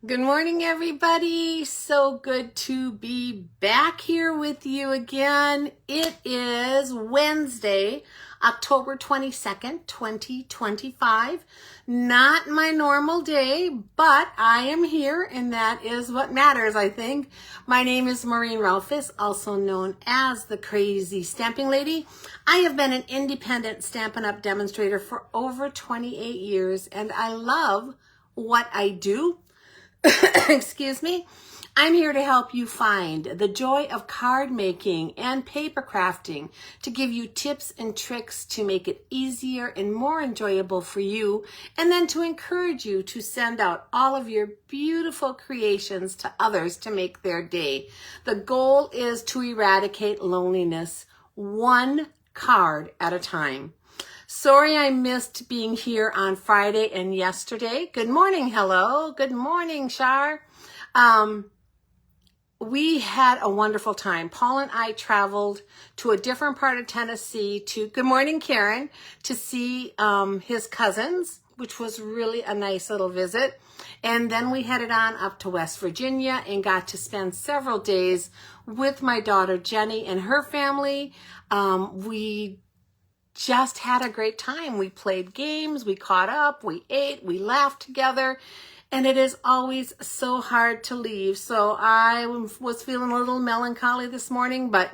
Good morning, everybody. So good to be back here with you again. It is Wednesday, October 22nd, 2025. Not my normal day, but I am here, and that is what matters, I think. My name is Maureen Rolfes, also known as the Crazy Stamping Lady. I have been an independent Stampin' Up! Demonstrator for over 28 years, and I love what I do. Excuse me. I'm here to help you find the joy of card making and paper crafting, to give you tips and tricks to make it easier and more enjoyable for you, and then to encourage you to send out all of your beautiful creations to others to make their day. The goal is to eradicate loneliness one card at a time. Sorry I missed being here on Friday and yesterday. Good morning, hello. Good morning, Shar. We had a wonderful time. Paul and I traveled to a different part of Tennessee good morning, Karen, to see his cousins, which was really a nice little visit. And then we headed on up to West Virginia and got to spend several days with my daughter, Jenny, and her family. We just had a great time. We played games, we caught up, we ate, we laughed together, and it is always so hard to leave. So I was feeling a little melancholy this morning, but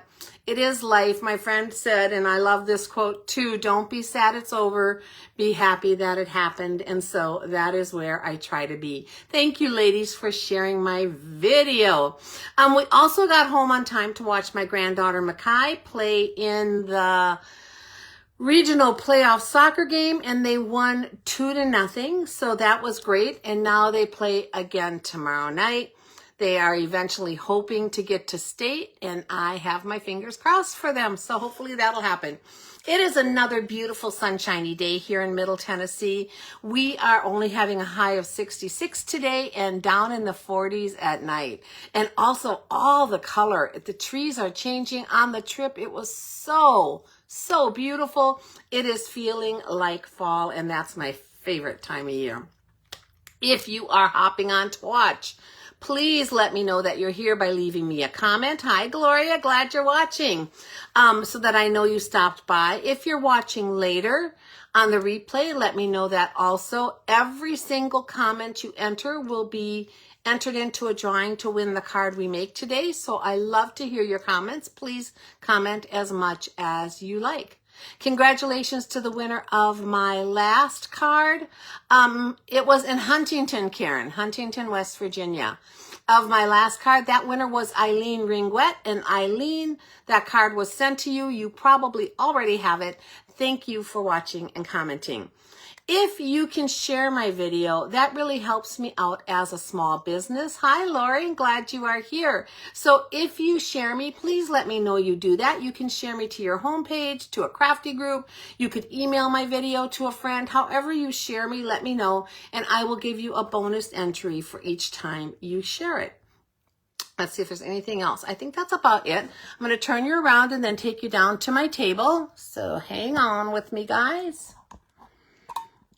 it is life. My friend said, and I love this quote too, don't be sad it's over, be happy that it happened. And so that is where I try to be. Thank you, ladies, for sharing my video. We also got home on time to watch my granddaughter Makai play in the regional playoff soccer game, and they won 2-0. So that was great. And now they play again tomorrow night. They are eventually hoping to get to state, and I have my fingers crossed for them. So hopefully that'll happen. It is another beautiful sunshiny day here in Middle Tennessee. We are only having a high of 66 today and down in the 40s at night. And also all the color, the trees are changing on the trip. It was so beautiful. It is feeling like fall, and that's my favorite time of year. If you are hopping on to watch, please let me know that you're here by leaving me a comment. Hi, Gloria. Glad you're watching, so that I know you stopped by. If you're watching later on the replay, let me know that also. Every single comment you enter will be entered into a drawing to win the card we make today. So I love to hear your comments. Please comment as much as you like. Congratulations to the winner of my last card. It was in Huntington, Karen, Huntington, West Virginia. Of my last card, that winner was Eileen Ringwet. And Eileen, that card was sent to you. You probably already have it. Thank you for watching and commenting. If you can share my video, that really helps me out as a small business. Hi, Lori, glad you are here. So if you share me, please let me know you do that. You can share me to your homepage, to a crafty group. You could email my video to a friend. However you share me, let me know, and I will give you a bonus entry for each time you share it. Let's see if there's anything else. I think that's about it. I'm going to turn you around and then take you down to my table. So hang on with me, guys.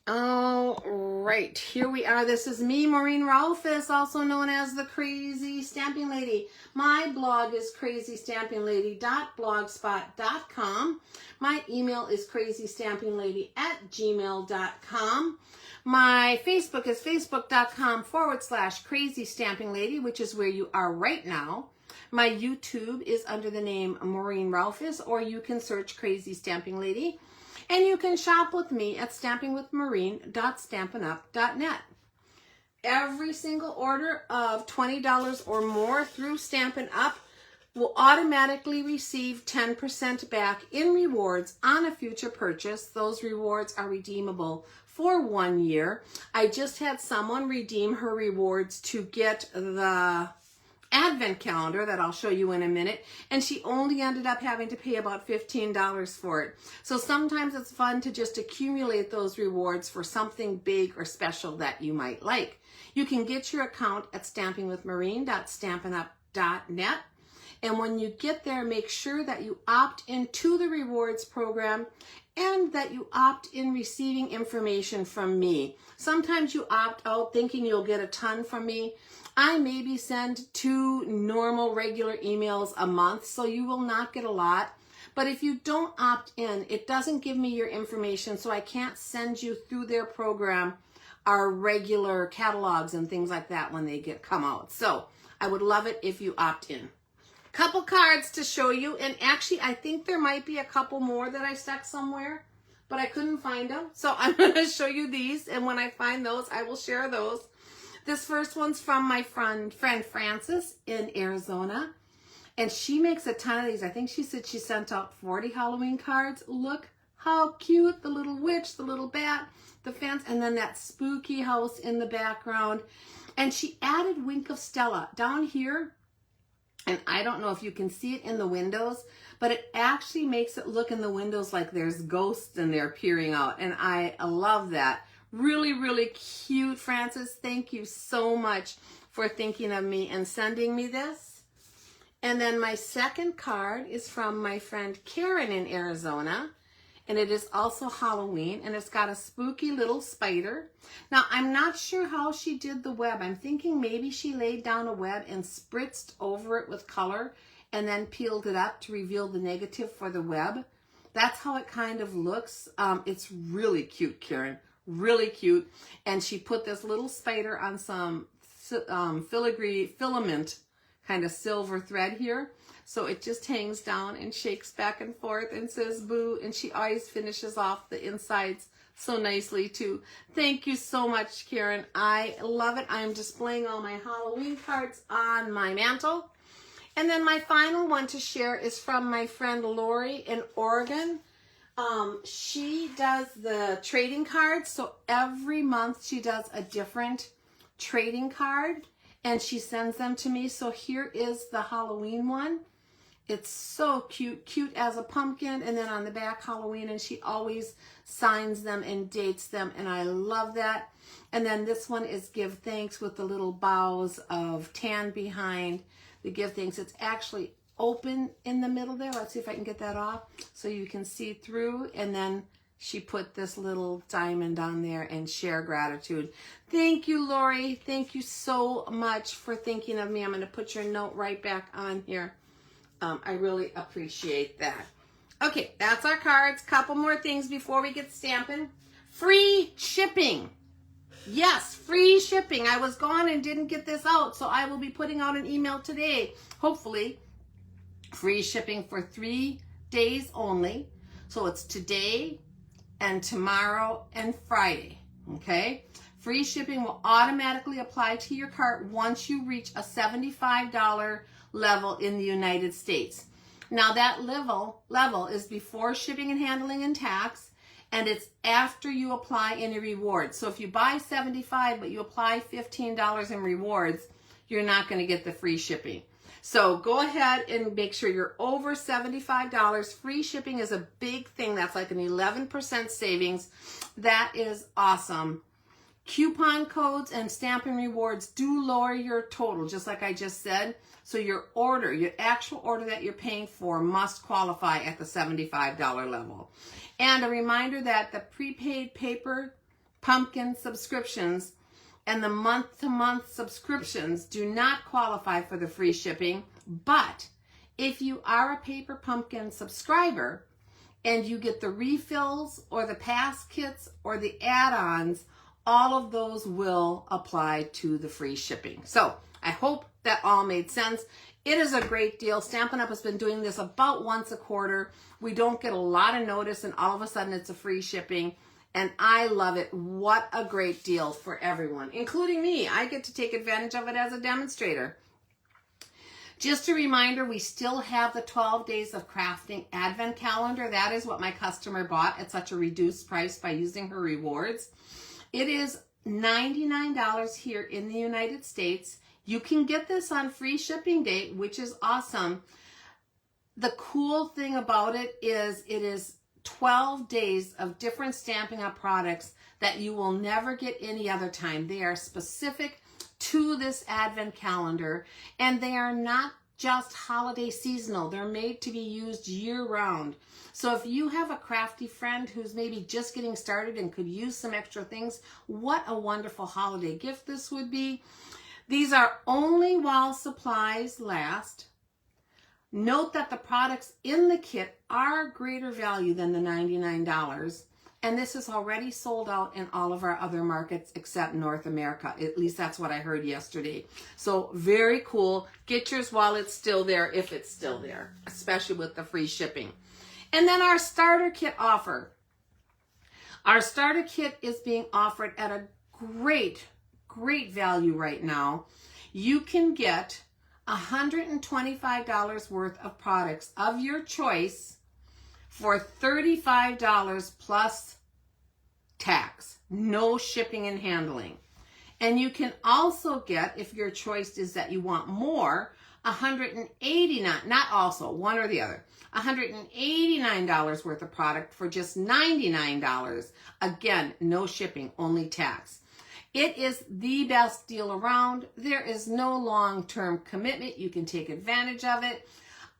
All right, here we are. This is me, Maureen Rolfes, also known as the Crazy Stamping Lady. My blog is crazystampinglady.blogspot.com. My email is crazystampinglady@gmail.com. My Facebook is facebook.com/crazystampinglady, which is where you are right now. My YouTube is under the name Maureen Rolfes, or you can search Crazy Stamping Lady. And you can shop with me at stampingwithmaureen.stampinup.net. Every single order of $20 or more through Stampin' Up! Will automatically receive 10% back in rewards on a future purchase. Those rewards are redeemable for 1 year. I just had someone redeem her rewards to get the advent calendar that I'll show you in a minute, and she only ended up having to pay about $15 for it. So sometimes it's fun to just accumulate those rewards for something big or special that you might like. You can get your account at stampingwithmaureen.stampinup.net, and when you get there, make sure that you opt into the rewards program and that you opt in receiving information from me. Sometimes you opt out thinking you'll get a ton from me. I maybe send 2 normal regular emails a month, so you will not get a lot. But if you don't opt in, it doesn't give me your information, so I can't send you through their program our regular catalogs and things like that when they come out. So I would love it if you opt in. Couple cards to show you, and actually I think there might be a couple more that I stuck somewhere, but I couldn't find them. So I'm going to show you these, and when I find those, I will share those. This first one's from my friend Frances in Arizona, and she makes a ton of these. I think she said she sent out 40 Halloween cards. Look how cute, the little witch, the little bat, the fence, and then that spooky house in the background. And she added Wink of Stella down here. And I don't know if you can see it in the windows, but it actually makes it look in the windows like there's ghosts in there peering out. And I love that. Really, really cute, Frances. Thank you so much for thinking of me and sending me this. And then my second card is from my friend Karen in Arizona. And it is also Halloween, and it's got a spooky little spider. Now, I'm not sure how she did the web. I'm thinking maybe she laid down a web and spritzed over it with color and then peeled it up to reveal the negative for the web. That's how it kind of looks. It's really cute, Karen. Really cute. And she put this little spider on some filigree filament kind of silver thread here. So it just hangs down and shakes back and forth and says boo. And she always finishes off the insides so nicely too. Thank you so much, Karen. I love it. I'm displaying all my Halloween cards on my mantle. And then my final one to share is from my friend Lori in Oregon. She does the trading cards. So every month she does a different trading card and she sends them to me. So here is the Halloween one. It's so cute, cute as a pumpkin, and then on the back Halloween, and she always signs them and dates them, and I love that. And then this one is Give Thanks with the little bows of tan behind the Give Thanks. It's actually open in the middle there. Let's see if I can get that off so you can see through, and then she put this little diamond on there and share gratitude. Thank you, Lori. Thank you so much for thinking of me. I'm going to put your note right back on here. I really appreciate that. Okay, that's our cards. Couple more things before we get stamping. Free shipping. Yes, free shipping. I was gone and didn't get this out, so I will be putting out an email today, hopefully. Free shipping for 3 days only. So it's today and tomorrow and Friday, okay? Free shipping will automatically apply to your cart once you reach a $75 level in the United States. Now that level is before shipping and handling and tax, and it's after you apply any rewards. So if you buy $75 but you apply $15 in rewards, you're not going to get the free shipping. So go ahead and make sure you're over $75. Free shipping is a big thing. That's like an 11% savings. That is awesome. Coupon codes and stamping rewards do lower your total, just like I just said. So your order, your actual order that you're paying for must qualify at the $75 level. And a reminder that the prepaid paper pumpkin subscriptions and the month-to-month subscriptions do not qualify for the free shipping. But if you are a Paper Pumpkin subscriber and you get the refills or the pass kits or the add-ons, all of those will apply to the free shipping. So I hope that all made sense. It is a great deal. Stampin' Up! Has been doing this about once a quarter. We don't get a lot of notice, and all of a sudden it's a free shipping. And I love it. What a great deal for everyone, including me. I get to take advantage of it as a demonstrator. Just a reminder, we still have the 12 Days of Crafting Advent Calendar. That is what my customer bought at such a reduced price by using her rewards. It is $99 here in the United States. You can get this on free shipping date, which is awesome. The cool thing about it is 12 days of different Stampin' Up! Products that you will never get any other time. They are specific to this Advent calendar, and they are not just holiday seasonal. They're made to be used year round. So if you have a crafty friend who's maybe just getting started and could use some extra things, what a wonderful holiday gift this would be. These are only while supplies last. Note that the products in the kit are greater value than the $99. And this is already sold out in all of our other markets except North America. At least that's what I heard yesterday. So very cool. Get yours while it's still there, if it's still there, especially with the free shipping. And then our starter kit offer. Our starter kit is being offered at a great value right now. You can get $125 worth of products of your choice for $35 plus tax, no shipping and handling. And you can also get, if your choice is that you want more, $189, not also, one or the other, $189 worth of product for just $99. Again, no shipping, only tax. It is the best deal around. There is no long-term commitment. You can take advantage of it.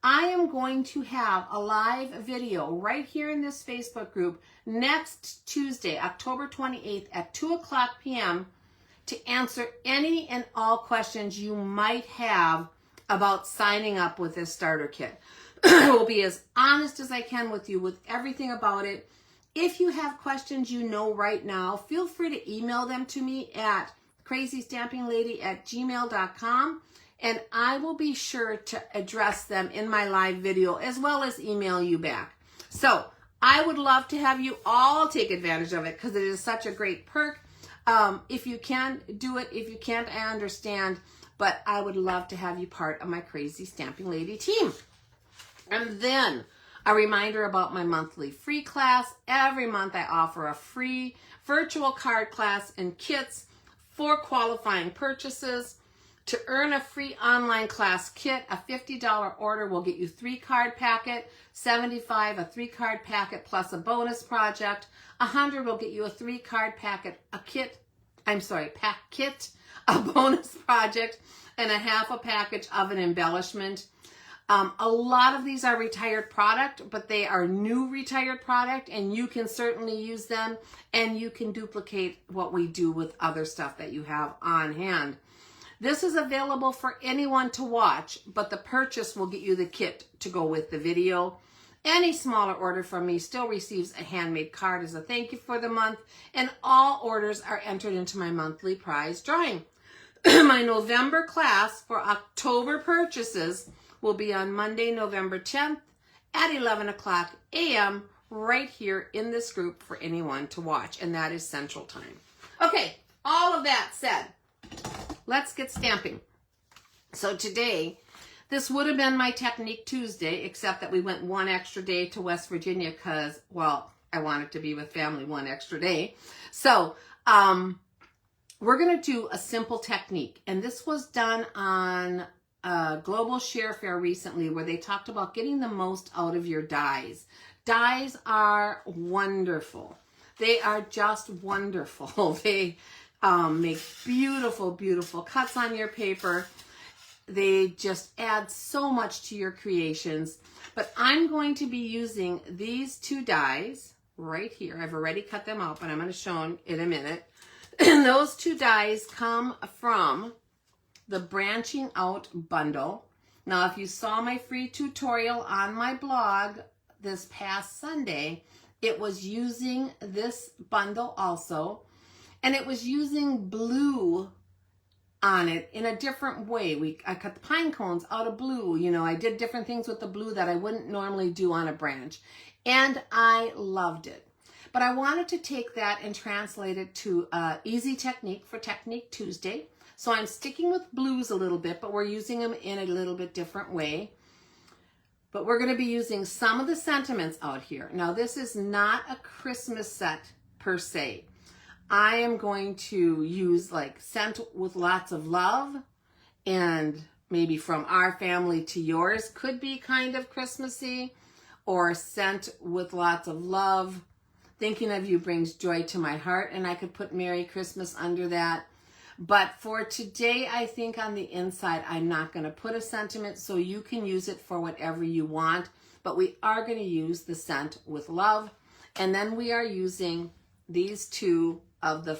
I am going to have a live video right here in this Facebook group next Tuesday, October 28th at 2:00 p.m. to answer any and all questions you might have about signing up with this starter kit. I will be as honest as I can with you with everything about it. If you have questions you know right now, feel free to email them to me at crazystampinglady@gmail.com, and I will be sure to address them in my live video as well as email you back. So I would love to have you all take advantage of it because it is such a great perk. If you can, do it. If you can't, I understand, but I would love to have you part of my Crazy Stamping Lady team. And then a reminder about my monthly free class. Every month I offer a free virtual card class and kits for qualifying purchases. To earn a free online class kit, a $50 order will get you 3-card packet, $75 a 3-card packet plus a bonus project, $100 will get you a 3-card packet, pack kit, a bonus project, and a half a package of an embellishment. A lot of these are retired product, but they are new retired product, and you can certainly use them, and you can duplicate what we do with other stuff that you have on hand. This is available for anyone to watch, but the purchase will get you the kit to go with the video. Any smaller order from me still receives a handmade card as a thank you for the month, and all orders are entered into my monthly prize drawing. My November class for October purchases will be on Monday, November 10th at 11:00 a.m. right here in this group for anyone to watch, and that is Central Time. Okay, all of that said, let's get stamping. So today, this would have been my Technique Tuesday, except that we went one extra day to West Virginia because, well, I wanted to be with family one extra day. So, we're going to do a simple technique, and this was done on Global Share Fair recently where they talked about getting the most out of your dies. Dies are wonderful. They are just wonderful. They make beautiful, beautiful cuts on your paper. They just add so much to your creations. But I'm going to be using these 2 dies right here. I've already cut them out, but I'm going to show them in a minute. And those 2 dies come from the Branching Out bundle. Now, if you saw my free tutorial on my blog this past Sunday, it was using this bundle also, and it was using blue on it in a different way. I cut the pine cones out of blue. You know, I did different things with the blue that I wouldn't normally do on a branch, and I loved it. But I wanted to take that and translate it to easy technique for Technique Tuesday. So I'm sticking with blues a little bit, but we're using them in a little bit different way. But we're going to be using some of the sentiments out here. Now, this is not a Christmas set per se. I am going to use like Sent with Lots of Love, and maybe From Our Family to Yours could be kind of Christmassy, or Sent with Lots of Love, Thinking of You Brings Joy to My Heart, and I could put Merry Christmas under that. But for today, I think on the inside, I'm not going to put a sentiment, so you can use it for whatever you want. But we are going to use the scent with love. And then we are using these two of the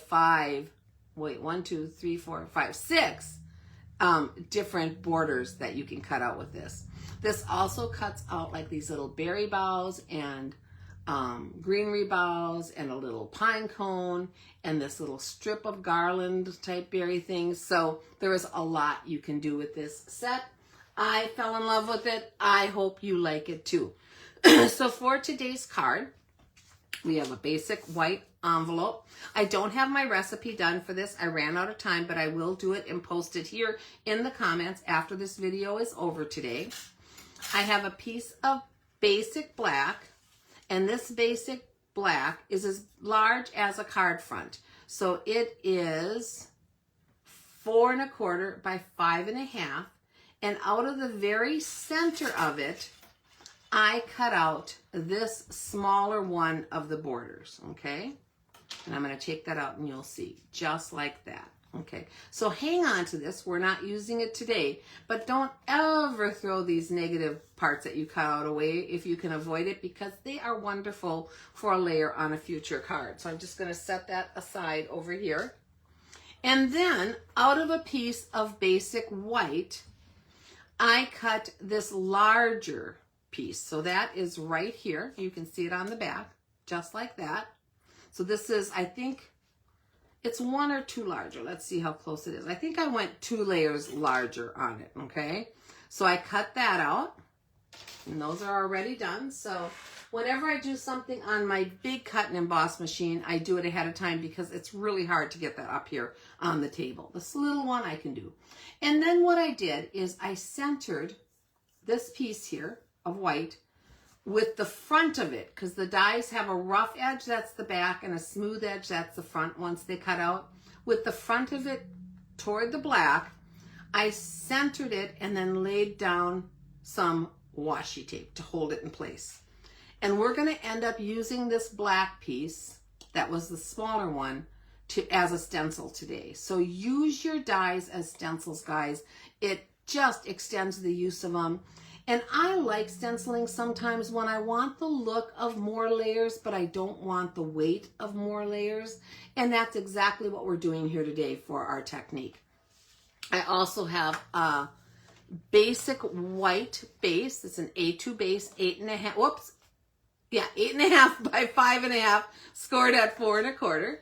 six different borders that you can cut out with this. This also cuts out like these little berry boughs and greenery boughs and a little pine cone and this little strip of garland type berry things. So there is a lot you can do with this set. I fell in love with it. I hope you like it too. So for today's card, we have a basic white envelope. I don't have my recipe done for this. I ran out of time, but I will do it and post it here in the comments after this video is over today. I have a piece of basic black, and this basic black is as large as a card front. So it is 4 1/4 by 5 1/2. And out of the very center of it, I cut out this smaller one of the borders, okay? And I'm going to take that out and you'll see, just like that, okay? So hang on to this. We're not using it today, but don't ever throw these negative parts that you cut out away if you can avoid it, because they are wonderful for a layer on a future card. So I'm just going to set that aside over here. And then out of a piece of basic white, I cut this larger piece. So that is right here. You can see it on the back, just like that. So this is, I think it's 1 or 2 larger. Let's see how close it is. I think I went 2 layers larger on it, okay? So I cut that out, and those are already done. So whenever I do something on my big cut and emboss machine, I do it ahead of time because it's really hard to get that up here on the table. This little one I can do. And then what I did is I centered this piece here of white with the front of it, because the dies have a rough edge, that's the back, and a smooth edge, that's the front once they cut out. With the front of it toward the black, I centered it and then laid down some washi tape to hold it in place. And we're going to end up using this black piece, that was the smaller one, as a stencil today. So use your dies as stencils, guys. It just extends the use of them. And I like stenciling sometimes when I want the look of more layers, but I don't want the weight of more layers. And that's exactly what we're doing here today for our technique. I also have a basic white base. It's an A2 base, 8 1/2, 8 1/2 by 5 1/2, scored at 4 1/4.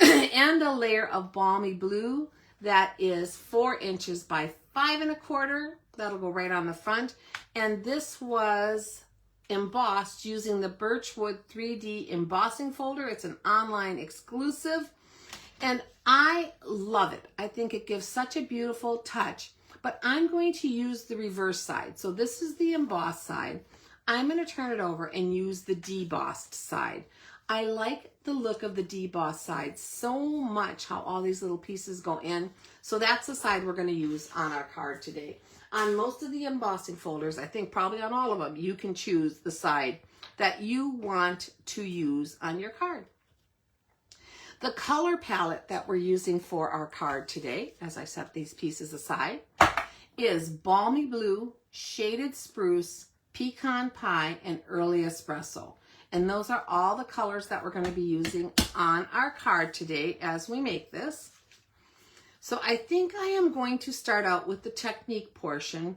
And a layer of balmy blue that is 4 inches by 5 1/4. That'll go right on the front. And this was embossed using the Birchwood 3D embossing folder. It's an online exclusive. And I love it. I think it gives such a beautiful touch. But I'm going to use the reverse side. So this is the embossed side. I'm going to turn it over and use the debossed side. I like the look of the debossed side so much, how all these little pieces go in. So that's the side we're going to use on our card today. On most of the embossing folders, I think probably on all of them, you can choose the side that you want to use on your card. The color palette that we're using for our card today, as I set these pieces aside, is Balmy Blue, Shaded Spruce, Pecan Pie, and Early Espresso. And those are all the colors that we're going to be using on our card today as we make this. So I think I am going to start out with the technique portion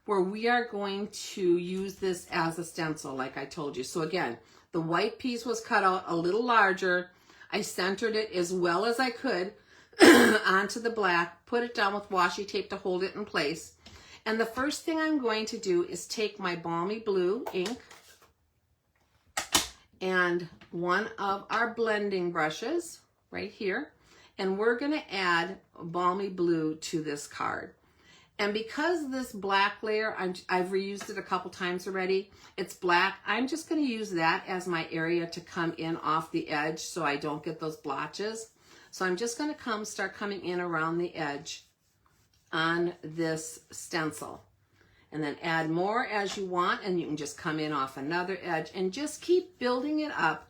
where we are going to use this as a stencil, like I told you. So again, the white piece was cut out a little larger. I centered it as well as I could onto the black, put it down with washi tape to hold it in place. And the first thing I'm going to do is take my Balmy Blue ink and one of our blending brushes right here, and we're going to add Balmy Blue to this card. And because this black layer, I've reused it a couple times already, it's black, I'm just going to use that as my area to come in off the edge so I don't get those blotches. So I'm just going to start coming in around the edge on this stencil. And then add more as you want, and you can just come in off another edge and just keep building it up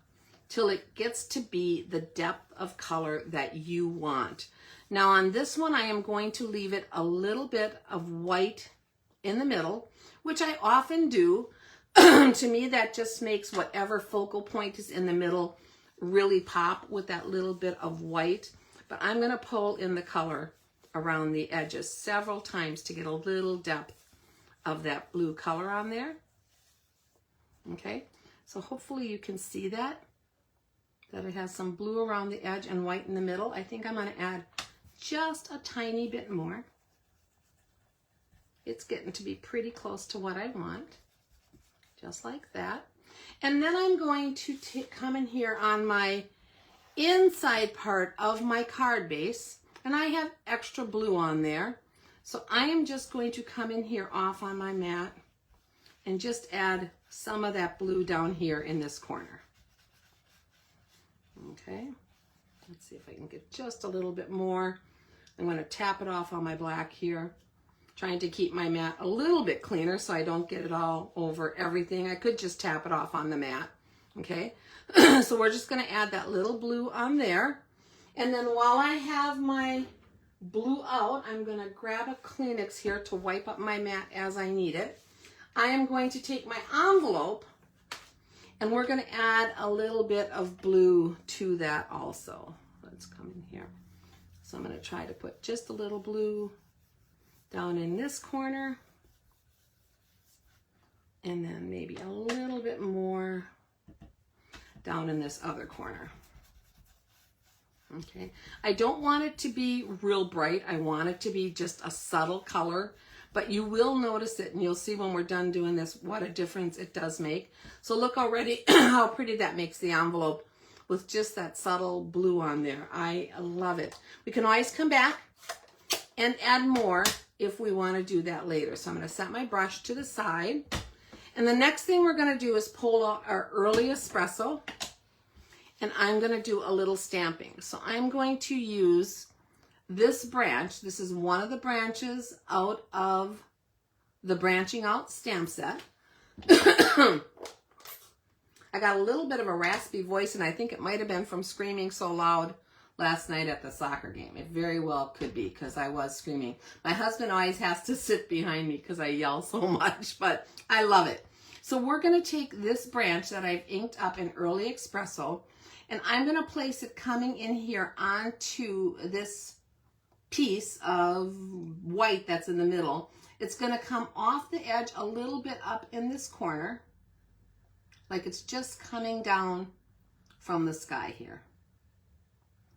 till it gets to be the depth of color that you want. Now on this one, I am going to leave it a little bit of white in the middle, which I often do. To me, that just makes whatever focal point is in the middle really pop with that little bit of white. But I'm going to pull in the color around the edges several times to get a little depth of that blue color on there. Okay, so hopefully you can see that it has some blue around the edge and white in the middle. I think I'm going to add just a tiny bit more. It's getting to be pretty close to what I want, just like that. And then I'm going to come in here on my inside part of my card base, and I have extra blue on there. So I am just going to come in here off on my mat and just add some of that blue down here in this corner. Okay, let's see if I can get just a little bit more. I'm going to tap it off on my black here, trying to keep my mat a little bit cleaner so I don't get it all over everything. I could just tap it off on the mat. Okay, so we're just going to add that little blue on there. And then while I have my blue out, I'm going to grab a Kleenex here to wipe up my mat as I need it. I am going to take my envelope and we're going to add a little bit of blue to that also. Let's come in here. So I'm going to try to put just a little blue down in this corner, and then maybe a little bit more down in this other corner. Okay, I don't want it to be real bright. I want it to be just a subtle color, but you will notice it, and you'll see when we're done doing this what a difference it does make. So look already how pretty that makes the envelope with just that subtle blue on there. I love it. We can always come back and add more if we want to do that later. So I'm going to set my brush to the side. And the next thing we're going to do is pull out our early espresso. And I'm going to do a little stamping. So I'm going to use this branch. This is one of the branches out of the Branching Out stamp set. I got a little bit of a raspy voice, and I think it might have been from screaming so loud last night at the soccer game. It very well could be, because I was screaming. My husband always has to sit behind me because I yell so much, but I love it. So we're going to take this branch that I've inked up in Early Espresso, and I'm going to place it coming in here onto this piece of white that's in the middle. It's going to come off the edge a little bit up in this corner, like it's just coming down from the sky here.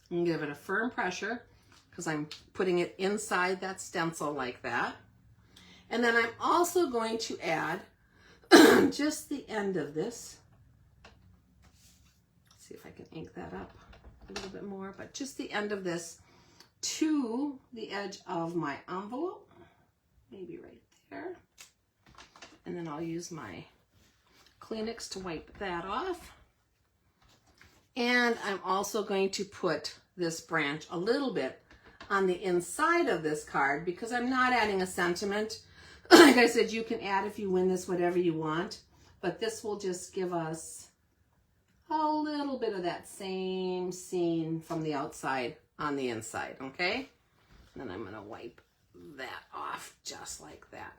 And give it a firm pressure because I'm putting it inside that stencil like that. And then I'm also going to add just the end of this. Let's see if I can ink that up a little bit more, but just the end of this to the edge of my envelope, maybe right there. And then I'll use my Kleenex to wipe that off. And I'm also going to put this branch a little bit on the inside of this card because I'm not adding a sentiment. Like I said, you can add if you win this whatever you want, but this will just give us a little bit of that same scene from the outside on the inside, okay? And then I'm going to wipe that off just like that.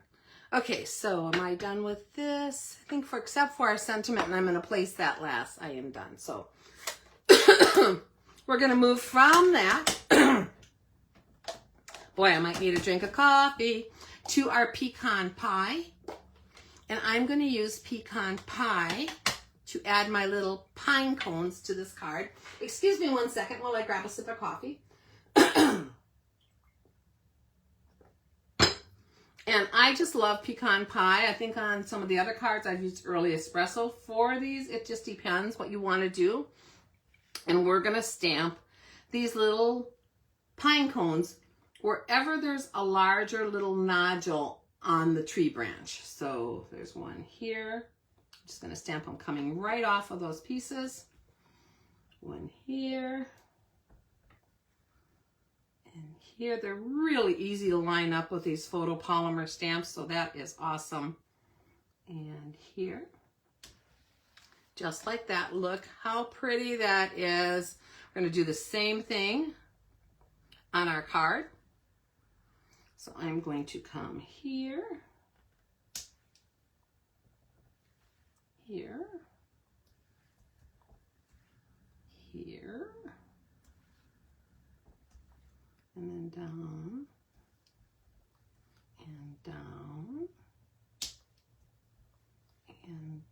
Okay, so am I done with this? I think except for our sentiment, and I'm going to place that last, I am done. So we're going to move from that, boy, I might need a drink of coffee, to our pecan pie. And I'm going to use pecan pie to add my little pine cones to this card. Excuse me 1 second while I grab a sip of coffee. And I just love pecan pie. I think on some of the other cards I've used Early Espresso for these. It just depends what you want to do. And we're going to stamp these little pine cones wherever there's a larger little nodule on the tree branch. So there's one here. I'm just going to stamp them coming right off of those pieces. One here. And here. They're really easy to line up with these photopolymer stamps, so that is awesome. And here. Just like that. Look how pretty that is. We're going to do the same thing on our card. So I'm going to come here, here, here, and then down, and down, and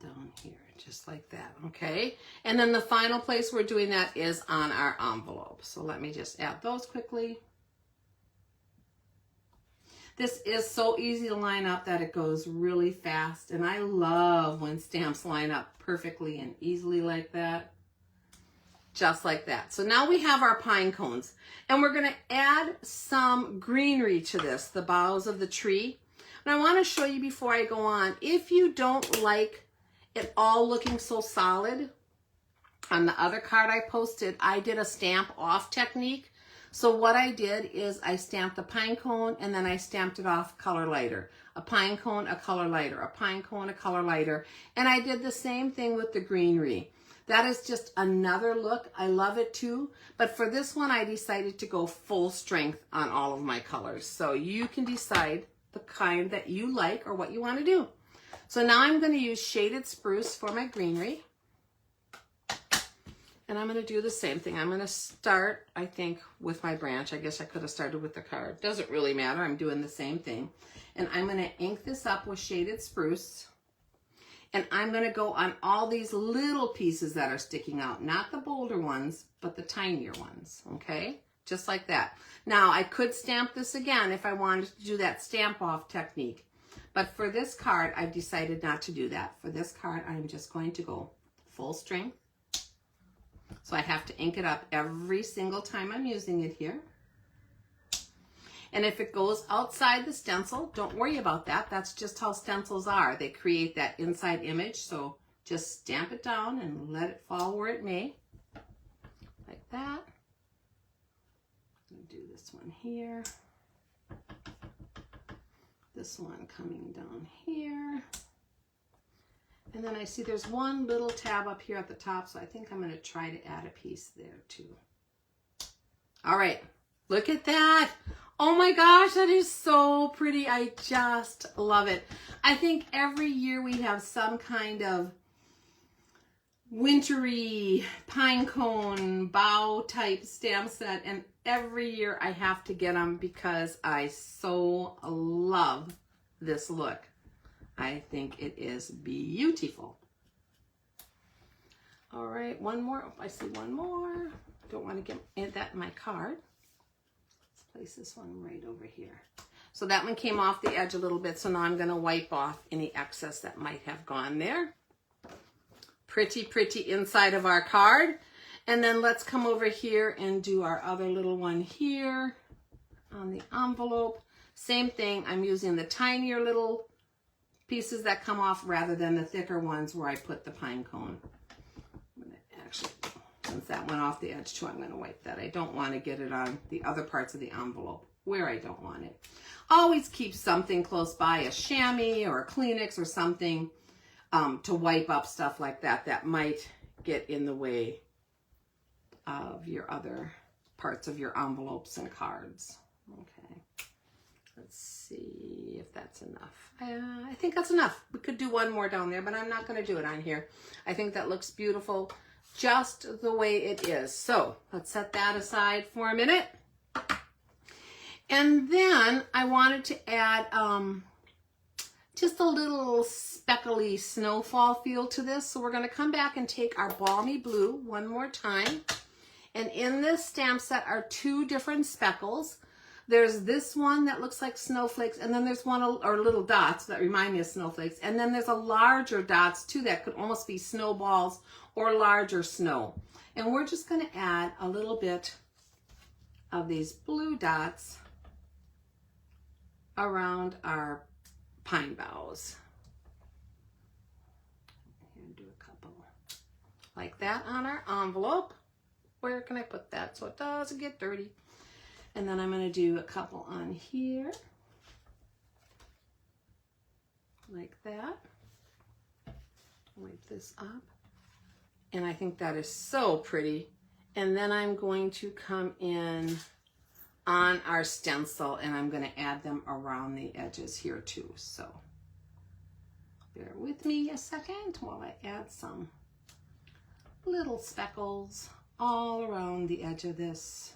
down here, just like that, okay? And then the final place we're doing that is on our envelope. So let me just add those quickly. This is so easy to line up that it goes really fast, and I love when stamps line up perfectly and easily like that. Just like that. So now we have our pine cones, and we're going to add some greenery to this, the boughs of the tree. And I want to show you before I go on, if you don't like it all looking so solid, on the other card I posted, I did a stamp off technique. So what I did is I stamped a pine cone and then I stamped it off color lighter. A pine cone, a color lighter, a pine cone, a color lighter. And I did the same thing with the greenery. That is just another look. I love it too. But for this one, I decided to go full strength on all of my colors. So you can decide the kind that you like or what you want to do. So now I'm going to use Shaded Spruce for my greenery. And I'm going to do the same thing. I'm going to start, I think, with my branch. I guess I could have started with the card. Doesn't really matter. I'm doing the same thing. And I'm going to ink this up with Shaded Spruce. And I'm going to go on all these little pieces that are sticking out. Not the bolder ones, but the tinier ones. Okay? Just like that. Now, I could stamp this again if I wanted to do that stamp off technique. But for this card, I've decided not to do that. For this card, I'm just going to go full strength. So I have to ink it up every single time I'm using it here. And if it goes outside the stencil, don't worry about that. That's just how stencils are. They create that inside image. So just stamp it down and let it fall where it may. Like that. I'm going to do this one here. This one coming down here. And then I see there's one little tab up here at the top, so I think I'm going to try to add a piece there too. All right, look at that. Oh my gosh, that is so pretty. I just love it. I think every year we have some kind of wintry pine cone bough type stamp set, and every year I have to get them because I so love this look. I think it is beautiful. All right, one more. Oh, I see one more. Don't want to get that in my card. Let's place this one right over here. So that one came off the edge a little bit, so now I'm going to wipe off any excess that might have gone there. Pretty, pretty inside of our card. And then let's come over here and do our other little one here on the envelope. Same thing, I'm using the tinier little pieces that come off rather than the thicker ones where I put the pine cone. I'm going to actually, since that went off the edge too, I'm going to wipe that. I don't want to get it on the other parts of the envelope where I don't want it. Always keep something close by, a chamois or a Kleenex or something to wipe up stuff like that that might get in the way of your other parts of your envelopes and cards. Okay. Let's see if that's enough. I think that's enough. We could do one more down there, but I'm not going to do it on here. I think that looks beautiful just the way it is. So let's set that aside for a minute. And then I wanted to add just a little speckly snowfall feel to this. So we're going to come back and take our Balmy Blue one more time. And in this stamp set are two different speckles. There's this one that looks like snowflakes, and then there's one, or little dots that remind me of snowflakes. And then there's a larger dots too that could almost be snowballs or larger snow. And we're just going to add a little bit of these blue dots around our pine boughs. And do a couple like that on our envelope. Where can I put that so it doesn't get dirty? And then I'm going to do a couple on here, like that. Wipe this up. And I think that is so pretty. And then I'm going to come in on our stencil and I'm going to add them around the edges here too. So bear with me a second while I add some little speckles all around the edge of this.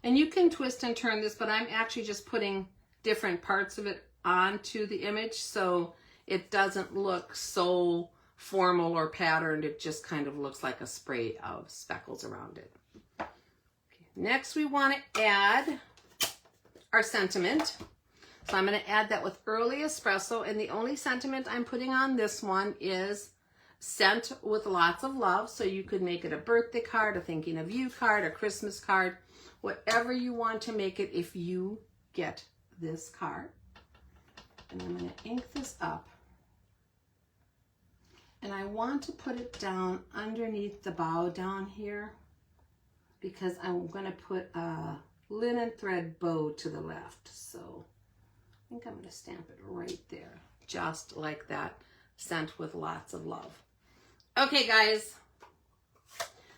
And you can twist and turn this, but I'm actually just putting different parts of it onto the image so it doesn't look so formal or patterned. It just kind of looks like a spray of speckles around it. Okay. Next, we want to add our sentiment. So I'm going to add that with Early Espresso, and the only sentiment I'm putting on this one is Sent with Lots of Love. So you could make it a birthday card, a thinking of you card, a Christmas card, whatever you want to make it if you get this card. And I'm going to ink this up. And I want to put it down underneath the bow down here because I'm going to put a linen thread bow to the left. So I think I'm going to stamp it right there, just like that, Sent with Lots of Love. Okay, guys.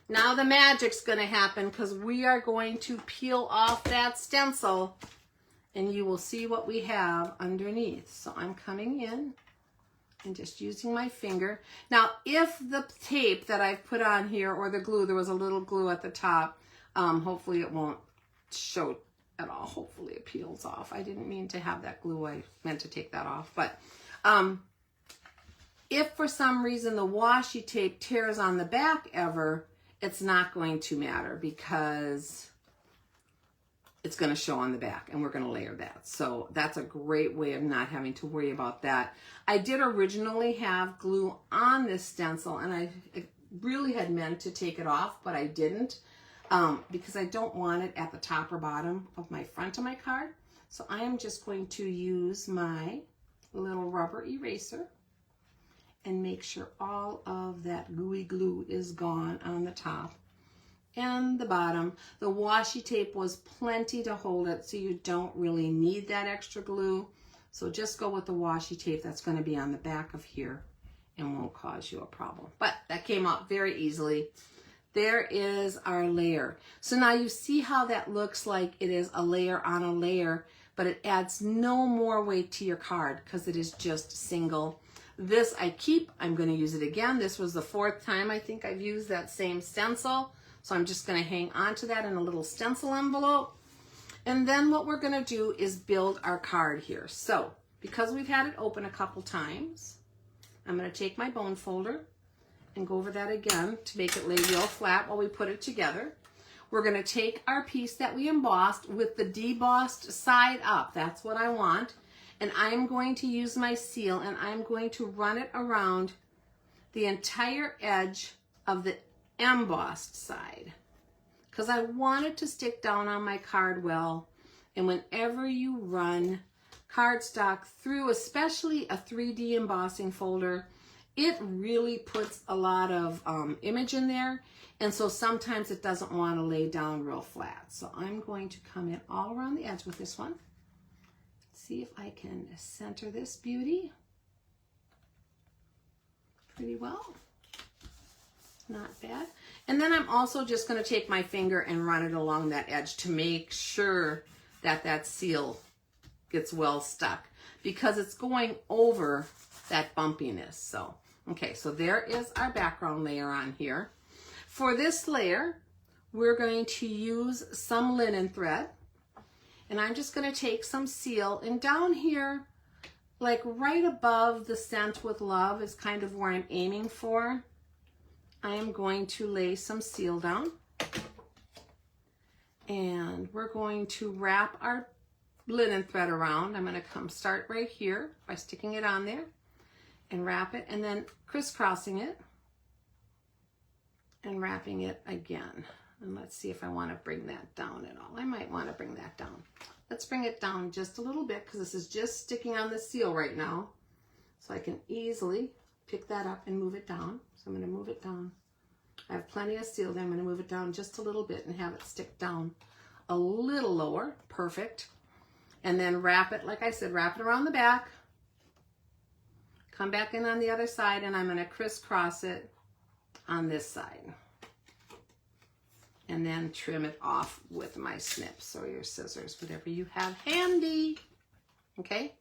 Now the magic's going to happen because we are going to peel off that stencil and you will see what we have underneath. So I'm coming in and just using my finger. Now, if the tape that I've put on here or the glue, there was a little glue at the top, hopefully it won't show at all. Hopefully it peels off. I didn't mean to have that glue. I meant to take that off. But if for some reason the washi tape tears on the back ever, it's not going to matter because it's going to show on the back and we're going to layer that. So that's a great way of not having to worry about that. I did originally have glue on this stencil and I really had meant to take it off, but I didn't because I don't want it at the top or bottom of my front of my card. So I am just going to use my little rubber eraser and make sure all of that gooey glue is gone on the top and the bottom. The washi tape was plenty to hold it, so you don't really need that extra glue. So just go with the washi tape that's going to be on the back of here and won't cause you a problem. But that came out very easily. There is our layer. So now you see how that looks like it is a layer on a layer, but it adds no more weight to your card because it is just single. This I keep. I'm going to use it again. This was the 4th time I think I've used that same stencil. So I'm just going to hang on to that in a little stencil envelope. And then what we're going to do is build our card here. So because we've had it open a couple times, I'm going to take my bone folder and go over that again to make it lay real flat while we put it together. We're going to take our piece that we embossed with the debossed side up. That's what I want. And I'm going to use my seal and I'm going to run it around the entire edge of the embossed side because I want it to stick down on my card well. And whenever you run cardstock through, especially a 3D embossing folder, it really puts a lot of image in there. And so sometimes it doesn't want to lay down real flat. So I'm going to come in all around the edge with this one. See if I can center this beauty pretty well. Not bad. And then I'm also just going to take my finger and run it along that edge to make sure that that seal gets well stuck because it's going over that bumpiness. So, okay, so there is our background layer on here. For this layer, we're going to use some linen thread. And I'm just going to take some seal, and down here, like right above the Sent with Love is kind of where I'm aiming for. I am going to lay some seal down. And we're going to wrap our linen thread around. I'm going to start right here by sticking it on there and wrap it, and then crisscrossing it and wrapping it again. And let's see if I want to bring that down at all. I might want to bring that down. Let's bring it down just a little bit because this is just sticking on the seal right now. So I can easily pick that up and move it down. So I'm going to move it down. I have plenty of seal there. I'm going to move it down just a little bit and have it stick down a little lower. Perfect. And then wrap it, like I said, wrap it around the back Come back in on the other side, and I'm going to crisscross it on this side. And then trim it off with my snips or your scissors, whatever you have handy. Okay?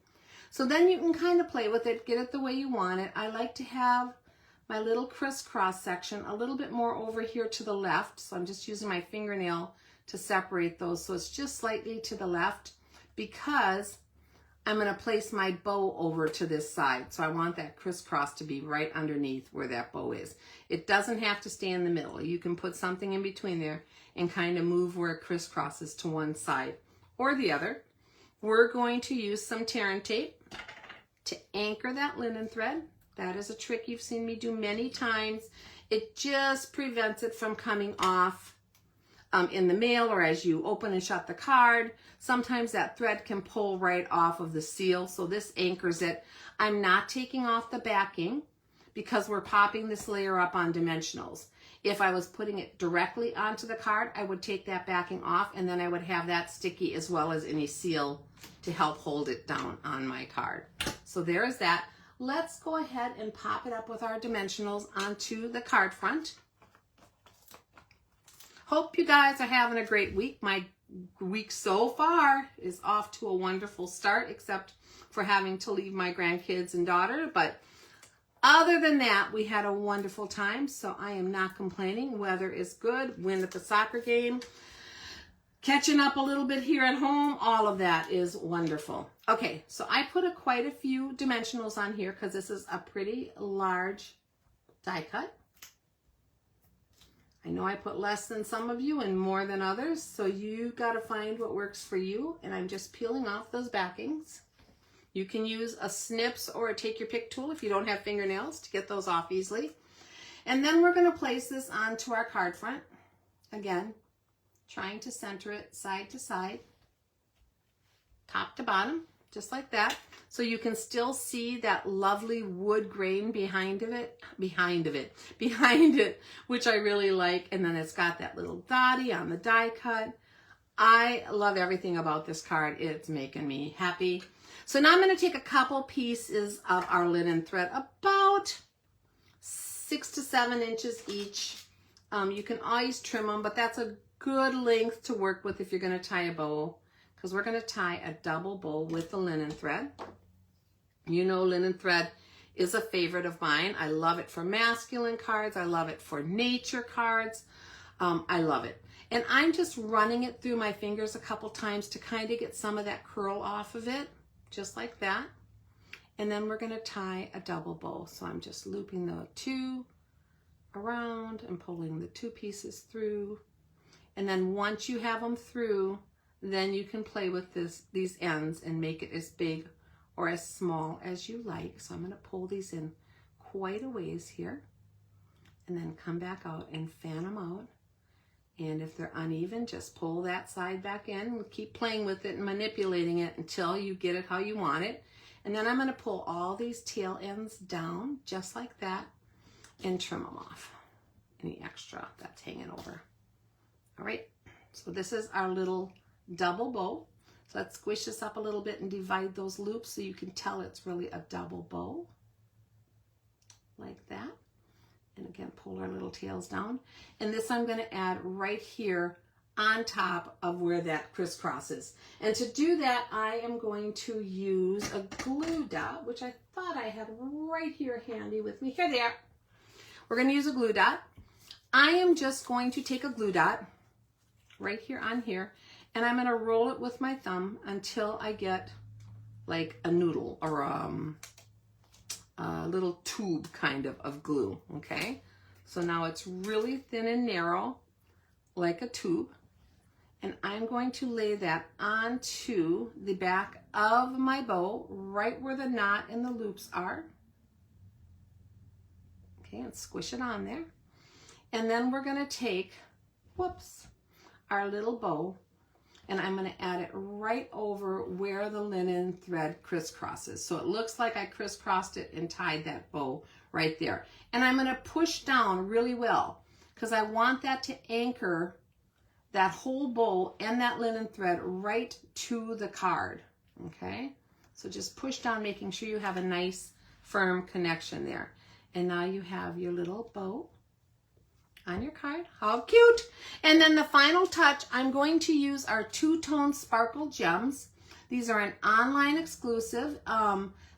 So then you can kind of play with it, get it the way you want it. I like to have my little crisscross section a little bit more over here to the left. So I'm just using my fingernail to separate those. So it's just slightly to the left because I'm going to place my bow over to this side. So I want that crisscross to be right underneath where that bow is. It doesn't have to stay in the middle. You can put something in between there and kind of move where it crisscrosses to one side or the other. We're going to use some tear tape to anchor that linen thread. That is a trick you've seen me do many times. It just prevents it from coming off in the mail or as you open and shut the card. Sometimes that thread can pull right off of the seal, so this anchors it. I'm not taking off the backing because we're popping this layer up on dimensionals. If I was putting it directly onto the card, I would take that backing off and then I would have that sticky as well as any seal to help hold it down on my card. So there's that. Let's go ahead and pop it up with our dimensionals onto the card front. Hope you guys are having a great week. My week so far is off to a wonderful start, except for having to leave my grandkids and daughter. But other than that, we had a wonderful time, so I am not complaining. Weather is good. Win at the soccer game. Catching up a little bit here at home. All of that is wonderful. Okay, so I put quite a few dimensionals on here because this is a pretty large die cut. I know I put less than some of you and more than others, so you got to find what works for you. And I'm just peeling off those backings. You can use a snips or a take your pick tool if you don't have fingernails to get those off easily. And then we're going to place this onto our card front. Again, trying to center it side to side, top to bottom, just like that. So you can still see that lovely wood grain behind it, which I really like. And then it's got that little dotty on the die cut. I love everything about this card. It's making me happy. So now I'm going to take a couple pieces of our linen thread, about 6 to 7 inches each. You can always trim them, but that's a good length to work with if you're going to tie a bow, because we're going to tie a double bow with the linen thread. You know, linen thread is a favorite of mine. I love it for masculine cards. I love it for nature cards. I love it. And I'm just running it through my fingers a couple times to kind of get some of that curl off of it, just like that. And then we're going to tie a double bow. So I'm just looping the 2 around and pulling the 2 pieces through. And then once you have them through, then you can play with these ends and make it as big or as small as you like. So I'm going to pull these in quite a ways here and then come back out and fan them out. And if they're uneven, just pull that side back in and keep playing with it and manipulating it until you get it how you want it. And then I'm going to pull all these tail ends down just like that and trim them off, any extra that's hanging over. All right, so this is our little double bow. So let's squish this up a little bit and divide those loops so you can tell it's really a double bow, like that. And again, pull our little tails down. And this I'm going to add right here on top of where that crisscrosses. And to do that, I am going to use a glue dot, which I thought I had right here handy with me. Here they are. We're going to use a glue dot. I am just going to take a glue dot right here on here, and I'm going to roll it with my thumb until I get like a noodle or a little tube kind of glue. Okay, so now it's really thin and narrow like a tube, and I'm going to lay that onto the back of my bow right where the knot and the loops are. Okay, and squish it on there. And then we're going to take, our little bow, and I'm going to add it right over where the linen thread crisscrosses. So it looks like I crisscrossed it and tied that bow right there. And I'm going to push down really well because I want that to anchor that whole bow and that linen thread right to the card. Okay, so just push down, making sure you have a nice firm connection there. And now you have your little bow on your card. How cute. And then the final touch, I'm going to use our two-tone sparkle gems. These are an online exclusive.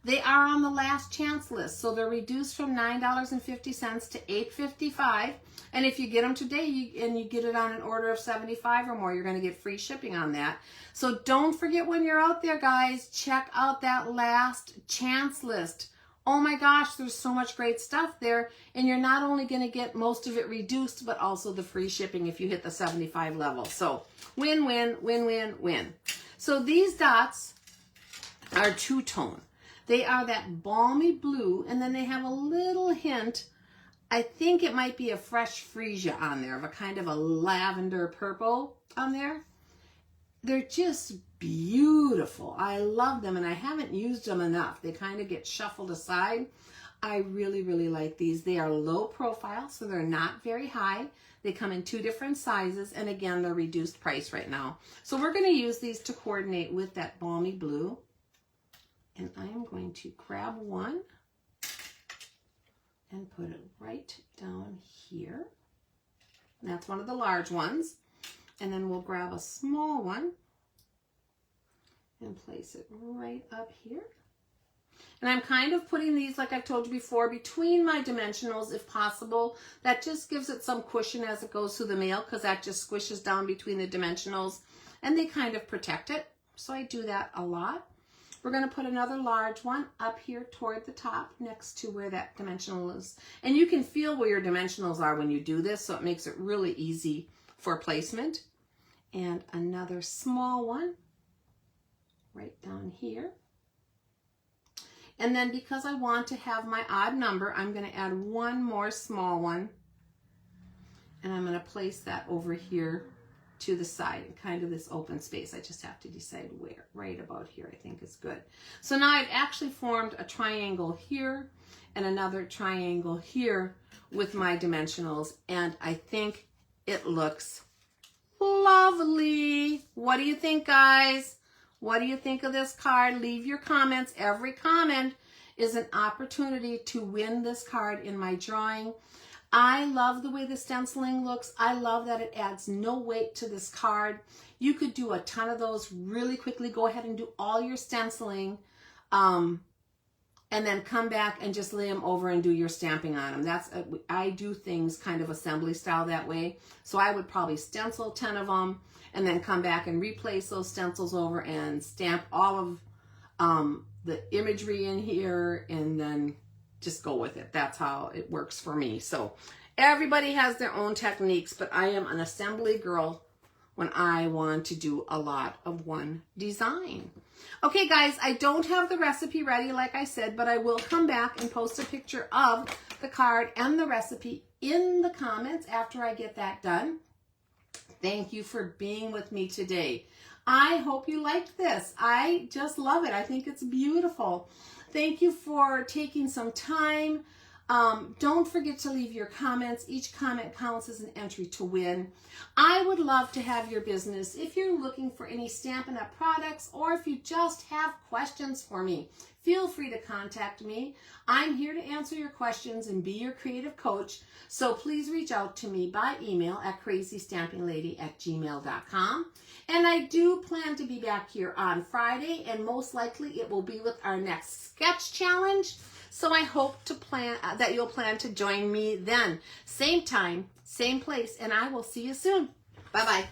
They are on the last chance list, so they're reduced from $9.50 to $8.55. And if you get them today and you get it on an order of 75 or more, you're going to get free shipping on that. So don't forget when you're out there, guys, check out that last chance list. Oh my gosh, there's so much great stuff there. And you're not only going to get most of it reduced, but also the free shipping if you hit the 75 level. So win, win, win, win, win. So these dots are two-tone. They are that balmy blue, and then they have a little hint, I think it might be a fresh freesia on there, of a kind of a lavender purple on there. They're just beautiful. I love them, and I haven't used them enough. They kind of get shuffled aside. I really, really like these. They are low profile, so they're not very high. They come in 2 different sizes, and again, they're reduced price right now. So we're going to use these to coordinate with that balmy blue. And I am going to grab one and put it right down here. And that's one of the large ones. And then we'll grab a small one and place it right up here. And I'm kind of putting these, like I've told you before, between my dimensionals if possible. That just gives it some cushion as it goes through the mail, because that just squishes down between the dimensionals and they kind of protect it. So I do that a lot. We're going to put another large one up here toward the top next to where that dimensional is. And you can feel where your dimensionals are when you do this, so it makes it really easy for placement. And another small one right down here. And then because I want to have my odd number, I'm going to add one more small one. And I'm going to place that over here to the side, kind of this open space. I just have to decide where. Right about here, I think is good. So now I've actually formed a triangle here and another triangle here with my dimensionals, and I think it looks lovely. What do you think, guys? What do you think of this card? Leave your comments. Every comment is an opportunity to win this card in my drawing. I love the way the stenciling looks. I love that it adds no weight to this card. You could do a ton of those really quickly. Go ahead and do all your stenciling and then come back and just lay them over and do your stamping on them. I do things kind of assembly style that way. So I would probably stencil 10 of them and then come back and replace those stencils over and stamp all of the imagery in here and then just go with it. That's how it works for me. So everybody has their own techniques, but I am an assembly girl when I want to do a lot of one design. Okay, guys, I don't have the recipe ready, like I said, but I will come back and post a picture of the card and the recipe in the comments after I get that done. Thank you for being with me today. I hope you liked this. I just love it. I think it's beautiful. Thank you for taking some time. Don't forget to leave your comments. Each comment counts as an entry to win. I would love to have your business if you're looking for any Stampin' Up! Products, or if you just have questions for me. Feel free to contact me. I'm here to answer your questions and be your creative coach. So please reach out to me by email at crazystampinglady@gmail.com. And I do plan to be back here on Friday, and most likely it will be with our next sketch challenge. So I hope that you'll plan to join me then. Same time, same place, and I will see you soon. Bye-bye.